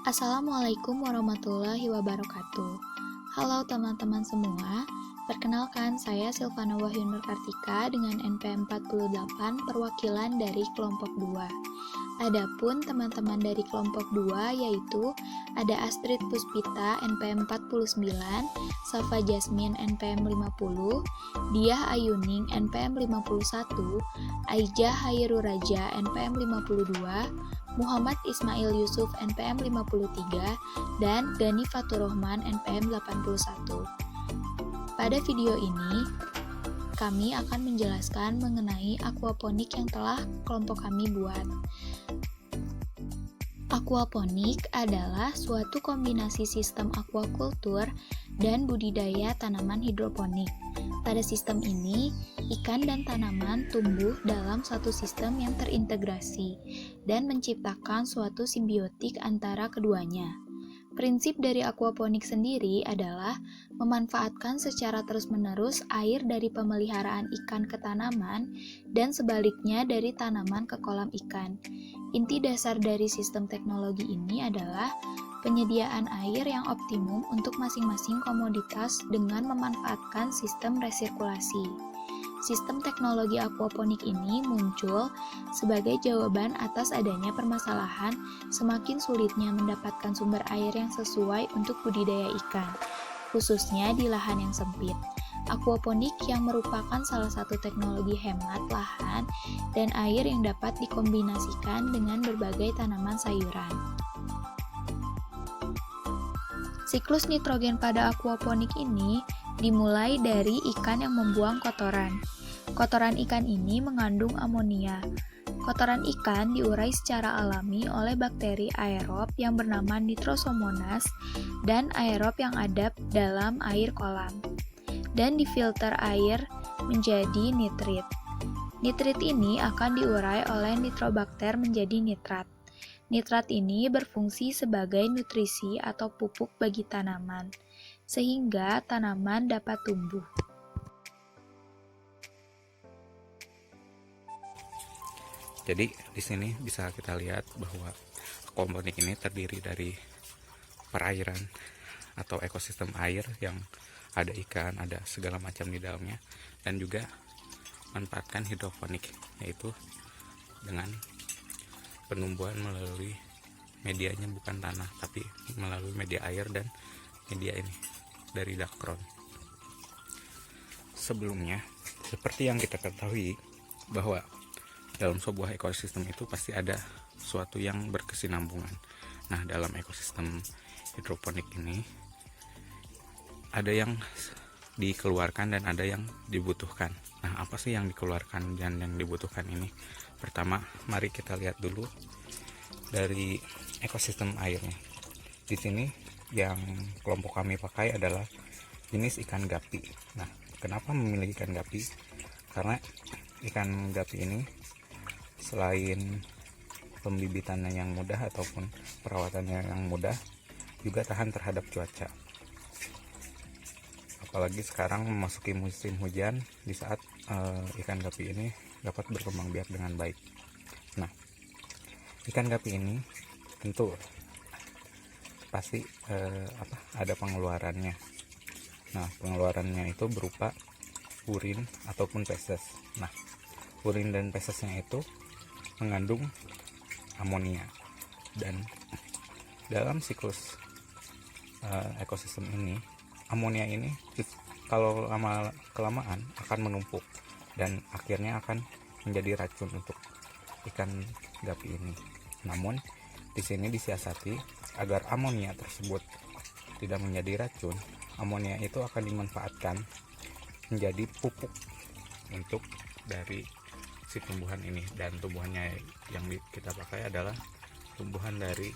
Assalamualaikum warahmatullahi wabarakatuh. Halo teman-teman semua, perkenalkan saya Silvana Wahyu Nurkartika dengan NPM 48 perwakilan dari kelompok 2. Adapun teman-teman dari kelompok 2 yaitu ada Astrid Puspita NPM 49, Safa Jasmine NPM 50, Diah Ayuning NPM 51, Aijah Hairul Raja NPM 52, Muhammad Ismail Yusuf NPM 53, dan Gani Faturrahman NPM 81. Pada video ini, kami akan menjelaskan mengenai aquaponik yang telah kelompok kami buat. Aquaponik adalah suatu kombinasi sistem aquaculture dan budidaya tanaman hidroponik. Pada sistem ini, ikan dan tanaman tumbuh dalam satu sistem yang terintegrasi dan menciptakan suatu simbiotik antara keduanya. Prinsip dari aquaponik sendiri adalah memanfaatkan secara terus-menerus air dari pemeliharaan ikan ke tanaman dan sebaliknya dari tanaman ke kolam ikan. Inti dasar dari sistem teknologi ini adalah penyediaan air yang optimum untuk masing-masing komoditas dengan memanfaatkan sistem resirkulasi. Sistem teknologi aquaponik ini muncul sebagai jawaban atas adanya permasalahan semakin sulitnya mendapatkan sumber air yang sesuai untuk budidaya ikan, khususnya di lahan yang sempit. Aquaponik yang merupakan salah satu teknologi hemat lahan dan air yang dapat dikombinasikan dengan berbagai tanaman sayuran. Siklus nitrogen pada aquaponik ini dimulai dari ikan yang membuang kotoran. Kotoran ikan ini mengandung amonia. Kotoran ikan diurai secara alami oleh bakteri aerob yang bernama Nitrosomonas dan aerob yang ada dalam air kolam, dan difilter air menjadi nitrit. Nitrit ini akan diurai oleh nitrobakter menjadi nitrat. Nitrat ini berfungsi sebagai nutrisi atau pupuk bagi tanaman, sehingga tanaman dapat tumbuh. Jadi di sini bisa kita lihat bahwa aquaponik ini terdiri dari perairan atau ekosistem air yang ada ikan, ada segala macam di dalamnya, dan juga manfaatkan hidroponik, yaitu dengan penumbuhan melalui medianya bukan tanah tapi melalui media air dan media ini dari dakron. Sebelumnya, seperti yang kita ketahui bahwa dalam sebuah ekosistem itu pasti ada suatu yang berkesinambungan. Nah, dalam ekosistem hidroponik ini ada yang dikeluarkan dan ada yang dibutuhkan. Nah, apa sih yang dikeluarkan dan yang dibutuhkan ini? Pertama, mari kita lihat dulu dari ekosistem airnya. Di sini yang kelompok kami pakai adalah jenis ikan gapi. Nah, kenapa memilih ikan gapi? Karena ikan gapi ini selain pembibitannya yang mudah ataupun perawatannya yang mudah, juga tahan terhadap cuaca. Apalagi sekarang memasuki musim hujan, di saat ikan gapi ini dapat berkembang biak dengan baik. Nah, ikan gapi ini tentu pasti ada pengeluarannya. Nah, pengeluarannya itu berupa urin ataupun feses. Nah, urin dan fesesnya itu mengandung amonia, dan dalam siklus ekosistem ini amonia ini kalau lama kelamaan akan menumpuk dan akhirnya akan menjadi racun untuk ikan gapi ini. Namun di sini disiasati agar amonia tersebut tidak menjadi racun. Amonia itu akan dimanfaatkan menjadi pupuk untuk dari si tumbuhan ini, dan tumbuhannya yang kita pakai adalah tumbuhan dari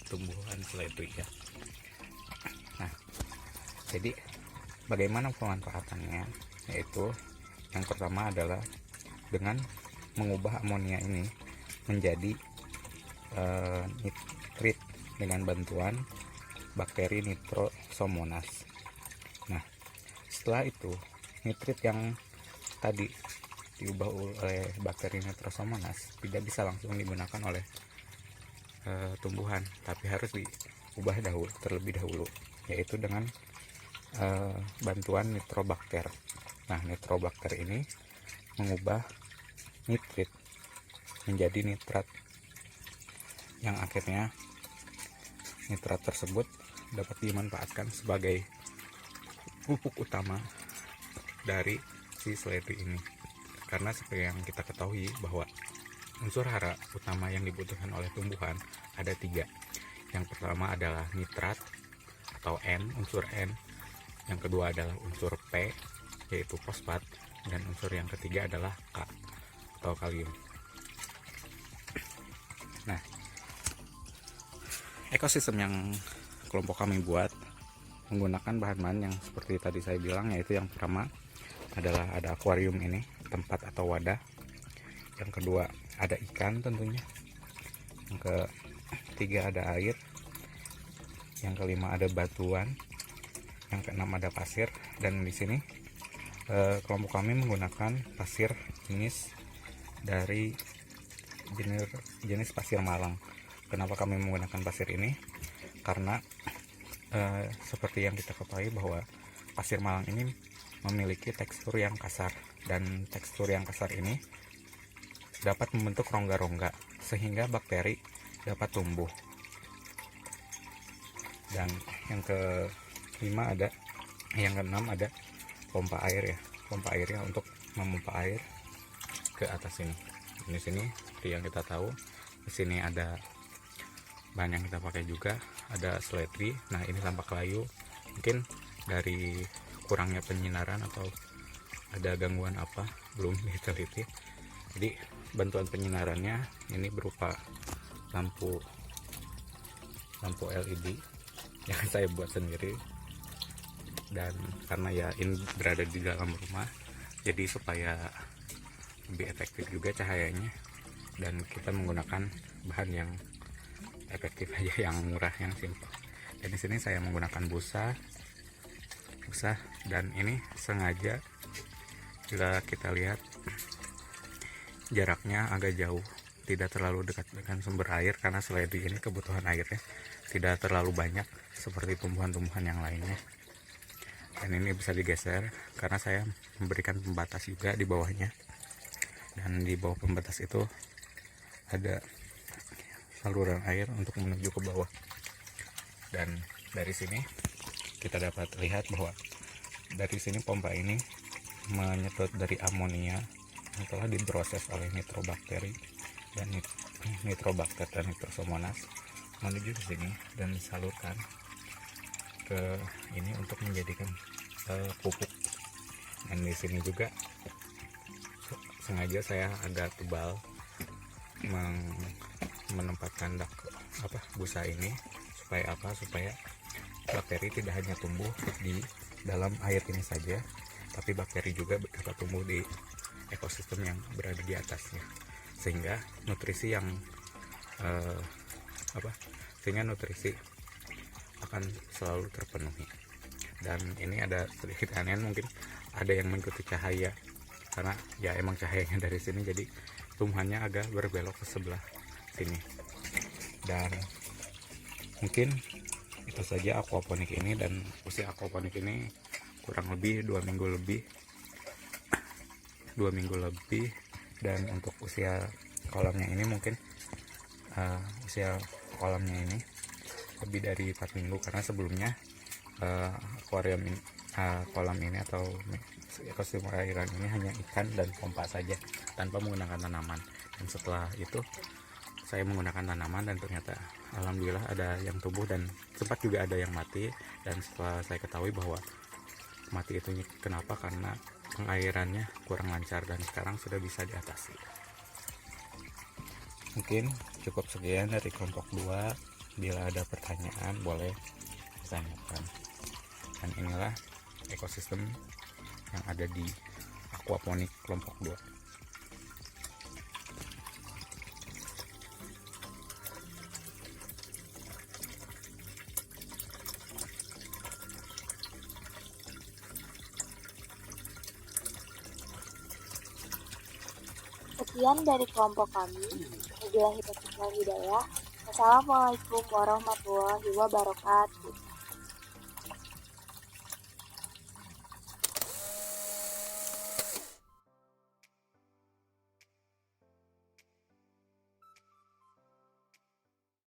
tumbuhan seledri ya. Nah, jadi bagaimana pemanfaatannya? Yaitu yang pertama adalah dengan mengubah amonia ini menjadi nitrit dengan bantuan bakteri Nitrosomonas. Nah, setelah itu nitrit yang tadi diubah oleh bakteri Nitrosomonas tidak bisa langsung digunakan oleh tumbuhan, tapi harus diubah terlebih dahulu, yaitu dengan bantuan nitrobakter. Nah, nitrobakter ini mengubah nitrit menjadi nitrat, yang akhirnya nitrat tersebut dapat dimanfaatkan sebagai pupuk utama dari si seledri ini. Karena seperti yang kita ketahui bahwa unsur hara utama yang dibutuhkan oleh tumbuhan ada 3. Yang pertama adalah nitrat atau N, unsur N. Yang kedua adalah unsur P, yaitu fosfat. Dan unsur yang ketiga adalah K atau kalium. Nah, ekosistem yang kelompok kami buat menggunakan bahan-bahan yang seperti tadi saya bilang, yaitu yang pertama adalah ada akuarium ini, tempat atau wadah. Yang kedua ada ikan tentunya. Yang ketiga ada air. Yang kelima ada batuan. Yang keenam ada pasir. Dan di sini kelompok kami menggunakan pasir jenis pasir Malang. Kenapa kami menggunakan pasir ini? Karena seperti yang kita ketahui bahwa pasir Malang ini memiliki tekstur yang kasar, dan tekstur yang kasar ini dapat membentuk rongga-rongga sehingga bakteri dapat tumbuh. Dan yang keenam ada pompa air ya, pompa airnya untuk memompa air ke atas sini. Di sini seperti yang kita tahu, di sini ada bahan yang kita pakai juga, ada seledri. Nah, ini tampak layu, mungkin dari kurangnya penyinaran atau ada gangguan apa belum diteliti. Jadi bantuan penyinarannya ini berupa lampu LED yang saya buat sendiri. Dan karena ya ini berada di dalam rumah, jadi supaya lebih efektif juga cahayanya, dan kita menggunakan bahan yang efektif aja, yang murah, yang simpel. Dan di sini saya menggunakan busa, dan ini sengaja jika kita lihat jaraknya agak jauh, tidak terlalu dekat dengan sumber air, karena seledri ini kebutuhan airnya tidak terlalu banyak seperti tumbuhan-tumbuhan yang lainnya. Dan ini bisa digeser karena saya memberikan pembatas juga di bawahnya, dan di bawah pembatas itu ada saluran air untuk menuju ke bawah. Dan dari sini kita dapat lihat bahwa dari sini pompa ini menyedot dari amonia yang telah diproses oleh nitrobakteri dan nitrobakter dan nitrosomonas menuju ke sini dan disalurkan ke ini untuk menjadikan pupuk. Dan di sini juga sengaja saya agak tebal menempatkan busa ini supaya bakteri tidak hanya tumbuh di dalam air ini saja, tapi bakteri juga dapat tumbuh di ekosistem yang berada di atasnya, sehingga nutrisi akan selalu terpenuhi. Dan ini ada sedikit aneh, mungkin ada yang mengikuti cahaya, karena ya emang cahayanya dari sini, jadi tumbuhannya agak berbelok ke sebelah sini. Dan mungkin itu saja aquaponik ini, dan usia aquaponik ini kurang lebih 2 minggu lebih. Dan untuk usia kolamnya ini mungkin usia kolamnya ini lebih dari 4 minggu, karena sebelumnya kolam ini atau ekosistem airan ini hanya ikan dan pompa saja tanpa menggunakan tanaman. Dan setelah itu saya menggunakan tanaman, dan ternyata alhamdulillah ada yang tumbuh, dan sempat juga ada yang mati. Dan setelah saya ketahui bahwa mati itu kenapa, karena pengairannya kurang lancar, dan sekarang sudah bisa diatasi. Mungkin cukup sekian dari kelompok 2. Bila ada pertanyaan boleh ditanyakan. Dan inilah ekosistem yang ada di aquaponik kelompok 2. Sekian dari kelompok kami. Wabillahi taufiq wal hidayah. Assalamualaikum warahmatullahi wabarakatuh.